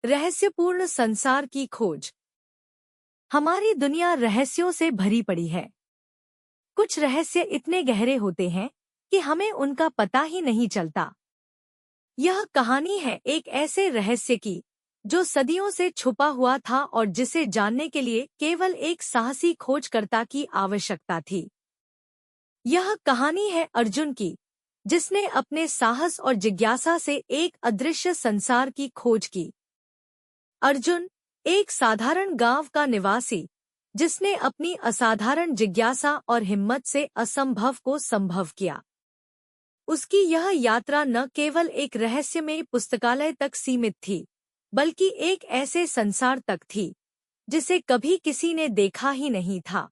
रहस्यपूर्ण संसार की खोज। हमारी दुनिया रहस्यों से भरी पड़ी है। कुछ रहस्य इतने गहरे होते हैं कि हमें उनका पता ही नहीं चलता। यह कहानी है एक ऐसे रहस्य की जो सदियों से छुपा हुआ था और जिसे जानने के लिए केवल एक साहसी खोजकर्ता की आवश्यकता थी। यह कहानी है अर्जुन की, जिसने अपने साहस और जिज्ञासा से एक अदृश्य संसार की खोज की। अर्जुन एक साधारण गांव का निवासी, जिसने अपनी असाधारण जिज्ञासा और हिम्मत से असंभव को संभव किया। उसकी यह यात्रा न केवल एक रहस्यमय पुस्तकालय तक सीमित थी, बल्कि एक ऐसे संसार तक थी जिसे कभी किसी ने देखा ही नहीं था।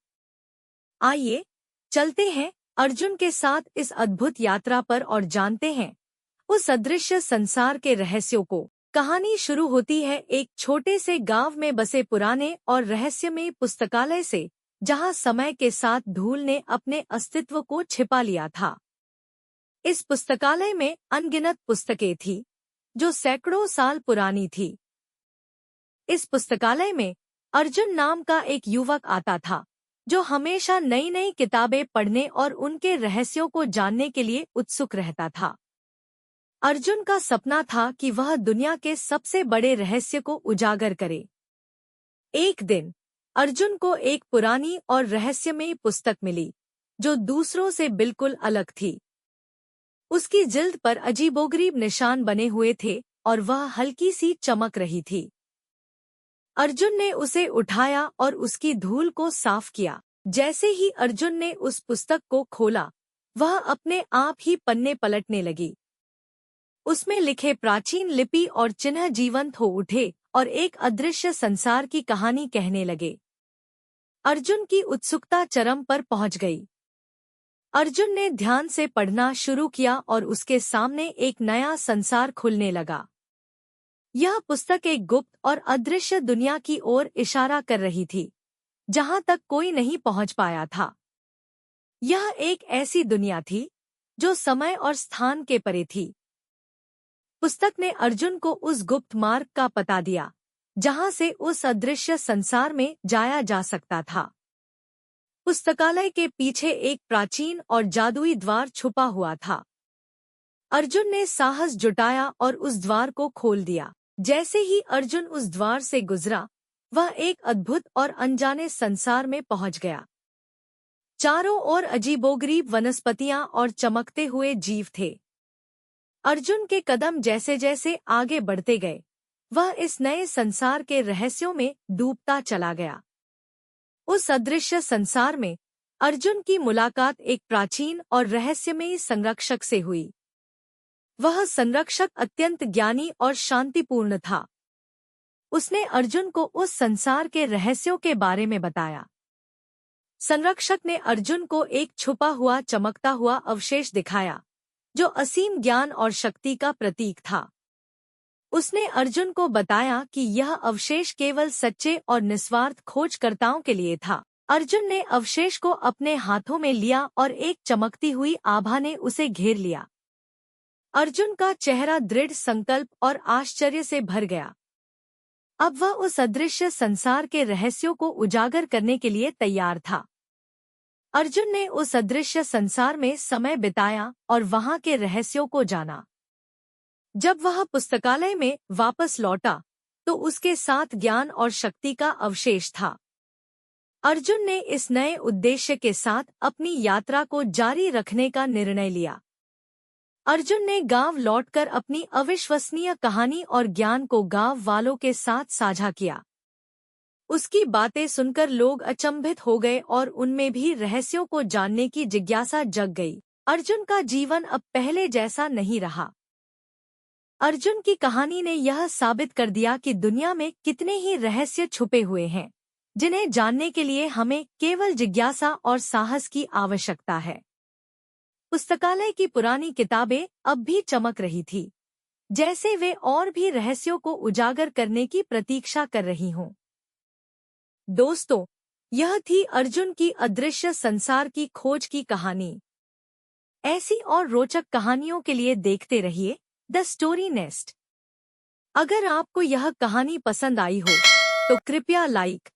आइए चलते हैं अर्जुन के साथ इस अद्भुत यात्रा पर और जानते हैं उस अदृश्य संसार के रहस्यों को। कहानी शुरू होती है एक छोटे से गांव में बसे पुराने और रहस्यमय पुस्तकालय से, जहां समय के साथ धूल ने अपने अस्तित्व को छिपा लिया था। इस पुस्तकालय में अनगिनत पुस्तकें थीं, जो सैकड़ों साल पुरानी थी। इस पुस्तकालय में अर्जुन नाम का एक युवक आता था, जो हमेशा नई नई किताबें पढ़ने और उनके रहस्यों को जानने के लिए उत्सुक रहता था। अर्जुन का सपना था कि वह दुनिया के सबसे बड़े रहस्य को उजागर करे। एक दिन अर्जुन को एक पुरानी और रहस्यमयी पुस्तक मिली, जो दूसरों से बिल्कुल अलग थी। उसकी जिल्द पर अजीबोगरीब निशान बने हुए थे और वह हल्की सी चमक रही थी। अर्जुन ने उसे उठाया और उसकी धूल को साफ किया। जैसे ही अर्जुन ने उस पुस्तक को खोला, वह अपने आप ही पन्ने पलटने लगी। उसमें लिखे प्राचीन लिपि और चिन्ह जीवंत हो उठे और एक अदृश्य संसार की कहानी कहने लगे। अर्जुन की उत्सुकता चरम पर पहुंच गई। अर्जुन ने ध्यान से पढ़ना शुरू किया और उसके सामने एक नया संसार खुलने लगा। यह पुस्तक एक गुप्त और अदृश्य दुनिया की ओर इशारा कर रही थी, जहां तक कोई नहीं पहुंच पाया था। यह एक ऐसी दुनिया थी जो समय और स्थान के परे थी। पुस्तक ने अर्जुन को उस गुप्त मार्ग का पता दिया, जहां से उस अदृश्य संसार में जाया जा सकता था। पुस्तकालय के पीछे एक प्राचीन और जादुई द्वार छुपा हुआ था। अर्जुन ने साहस जुटाया और उस द्वार को खोल दिया। जैसे ही अर्जुन उस द्वार से गुजरा, वह एक अद्भुत और अनजाने संसार में पहुंच गया। चारों ओर अजीबोगरीब वनस्पतियां और चमकते हुए जीव थे। अर्जुन के कदम जैसे जैसे आगे बढ़ते गए, वह इस नए संसार के रहस्यों में डूबता चला गया। उस अदृश्य संसार में अर्जुन की मुलाकात एक प्राचीन और रहस्यमयी संरक्षक से हुई। वह संरक्षक अत्यंत ज्ञानी और शांतिपूर्ण था। उसने अर्जुन को उस संसार के रहस्यों के बारे में बताया। संरक्षक ने अर्जुन को एक छुपा हुआ चमकता हुआ अवशेष दिखाया, जो असीम ज्ञान और शक्ति का प्रतीक था। उसने अर्जुन को बताया कि यह अवशेष केवल सच्चे और निस्वार्थ खोजकर्ताओं के लिए था। अर्जुन ने अवशेष को अपने हाथों में लिया और एक चमकती हुई आभा ने उसे घेर लिया। अर्जुन का चेहरा दृढ़ संकल्प और आश्चर्य से भर गया। अब वह उस अदृश्य संसार के रहस्यों को उजागर करने के लिए तैयार था। अर्जुन ने उस अदृश्य संसार में समय बिताया और वहां के रहस्यों को जाना। जब वह पुस्तकालय में वापस लौटा, तो उसके साथ ज्ञान और शक्ति का अवशेष था। अर्जुन ने इस नए उद्देश्य के साथ अपनी यात्रा को जारी रखने का निर्णय लिया। अर्जुन ने गांव लौटकर अपनी अविश्वसनीय कहानी और ज्ञान को गांव वालों के साथ साझा किया। उसकी बातें सुनकर लोग अचंभित हो गए और उनमें भी रहस्यों को जानने की जिज्ञासा जग गई। अर्जुन का जीवन अब पहले जैसा नहीं रहा। अर्जुन की कहानी ने यह साबित कर दिया कि दुनिया में कितने ही रहस्य छुपे हुए हैं, जिन्हें जानने के लिए हमें केवल जिज्ञासा और साहस की आवश्यकता है। पुस्तकालय की पुरानी किताबें अब भी चमक रही थी, जैसे वे और भी रहस्यों को उजागर करने की प्रतीक्षा कर रही हों। दोस्तों, यह थी अर्जुन की अदृश्य संसार की खोज की कहानी। ऐसी और रोचक कहानियों के लिए देखते रहिए द स्टोरी नेस्ट। अगर आपको यह कहानी पसंद आई हो तो कृपया लाइक,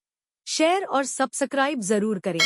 शेयर और सब्सक्राइब जरूर करें।